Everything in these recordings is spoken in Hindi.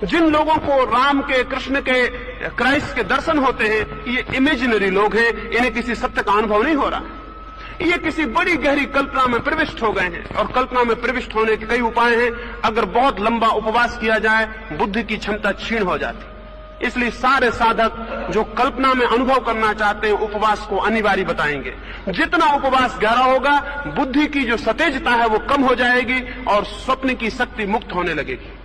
जिन लोगों को राम के, कृष्ण के, क्राइस्ट के दर्शन होते हैं, ये इमेजिनरी लोग हैं, इन्हें किसी सत्य का अनुभव नहीं हो रहा। ये किसी बड़ी गहरी कल्पना में प्रविष्ट हो गए हैं, और कल्पना में प्रविष्ट होने के कई उपाय हैं। अगर बहुत लंबा उपवास किया जाए, बुद्धि की क्षमता क्षीण हो जाती। इसलिए सारे साधक जो कल्पना में अनुभव करना चाहते हैं, उपवास को अनिवार्य बताएंगे। जितना उपवास गहरा होगा, बुद्धि की जो सतेजता है वो कम हो जाएगी और स्वप्न की शक्ति मुक्त होने लगेगी।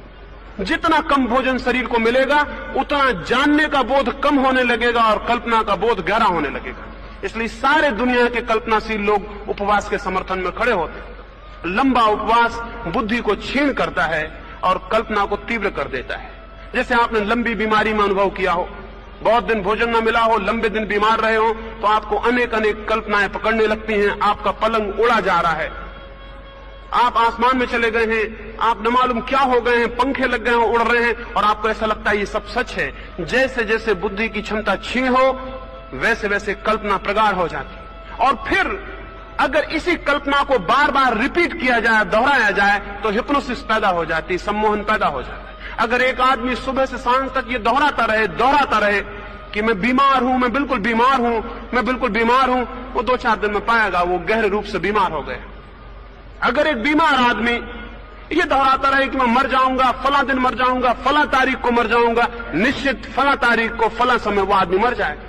जितना कम भोजन शरीर को मिलेगा, उतना जानने का बोध कम होने लगेगा और कल्पना का बोध गहरा होने लगेगा। इसलिए सारे दुनिया के कल्पनाशील लोग उपवास के समर्थन में खड़े होते हैं। लंबा उपवास बुद्धि को क्षीण करता है और कल्पना को तीव्र कर देता है। जैसे आपने लंबी बीमारी में अनुभव किया हो, बहुत दिन भोजन न मिला हो, लंबे दिन बीमार रहे हो, तो आपको अनेक अनेक कल्पनाएं पकड़ने लगती हैं। आपका पलंग उड़ा जा रहा है, आप आसमान में चले गए हैं, आप न मालूम क्या हो गए हैं, पंखे लग गए हैं, उड़ रहे हैं, और आपको ऐसा लगता है ये सब सच है। जैसे जैसे बुद्धि की क्षमता क्षीण हो, वैसे वैसे कल्पना प्रगाढ़ हो जाती। और फिर अगर इसी कल्पना को बार बार रिपीट किया जाए, दोहराया जाए, तो हिप्नोसिस पैदा हो जाती, सम्मोहन पैदा हो जाता है। अगर एक आदमी सुबह से सांझ तक ये दोहराता रहे कि मैं बीमार हूं, मैं बिल्कुल बीमार हूं, मैं बिल्कुल बीमार हूं, वो 2-4 दिन में पाएगा वो गहरे रूप से बीमार हो गया। अगर एक बीमार आदमी ये दोहराता रहे कि मैं मर जाऊंगा, फला दिन मर जाऊंगा, फला तारीख को मर जाऊंगा, निश्चित फला तारीख को, फला समय वो आदमी मर जाएगा।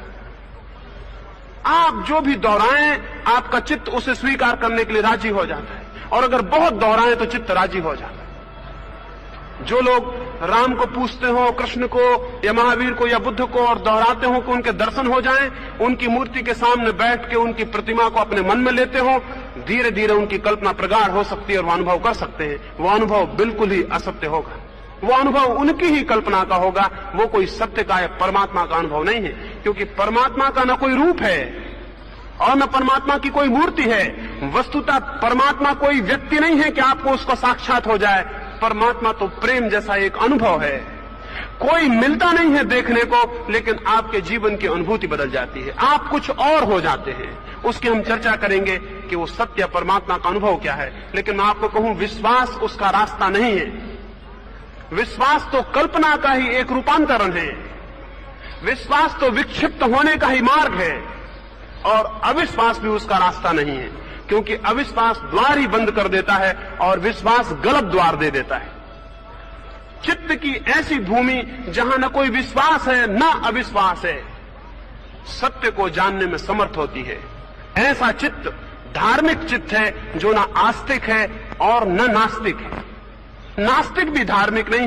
आप जो भी दोहराएं, आपका चित्त उसे स्वीकार करने के लिए राजी हो जाता है, और अगर बहुत दोहराएं तो चित्त राजी हो जाता है। जो लोग राम को पूछते हो, कृष्ण को या महावीर को या बुद्ध को, और दोहराते हो कि उनके दर्शन हो जाएं, उनकी मूर्ति के सामने बैठ के उनकी प्रतिमा को अपने मन में लेते हो, धीरे धीरे उनकी कल्पना प्रगाढ़ हो सकती है और वो अनुभव कर सकते हैं। वो अनुभव बिल्कुल ही असत्य होगा, वो अनुभव उनकी ही कल्पना का होगा, वो कोई सत्य का या परमात्मा का अनुभव नहीं है। क्योंकि परमात्मा का न कोई रूप है और न परमात्मा की कोई मूर्ति है। वस्तुतः परमात्मा कोई व्यक्ति नहीं है कि आपको उसको साक्षात हो जाए। परमात्मा तो प्रेम जैसा एक अनुभव है। कोई मिलता नहीं है देखने को, लेकिन आपके जीवन की अनुभूति बदल जाती है, आप कुछ और हो जाते हैं। उसकी हम चर्चा करेंगे कि वो सत्य परमात्मा का अनुभव क्या है। लेकिन मैं आपको कहूं, विश्वास उसका रास्ता नहीं है। विश्वास तो कल्पना का ही एक रूपांतरण है। विश्वास तो विक्षिप्त होने का ही मार्ग है, और अविश्वास भी उसका रास्ता नहीं है। क्योंकि अविश्वास द्वार ही बंद कर देता है और विश्वास गलत द्वार दे देता है। चित्त की ऐसी भूमि जहां न कोई विश्वास है न अविश्वास है, सत्य को जानने में समर्थ होती है। ऐसा चित्त धार्मिक चित्त है, जो न आस्तिक है और न नास्तिक है। नास्तिक भी धार्मिक नहीं है।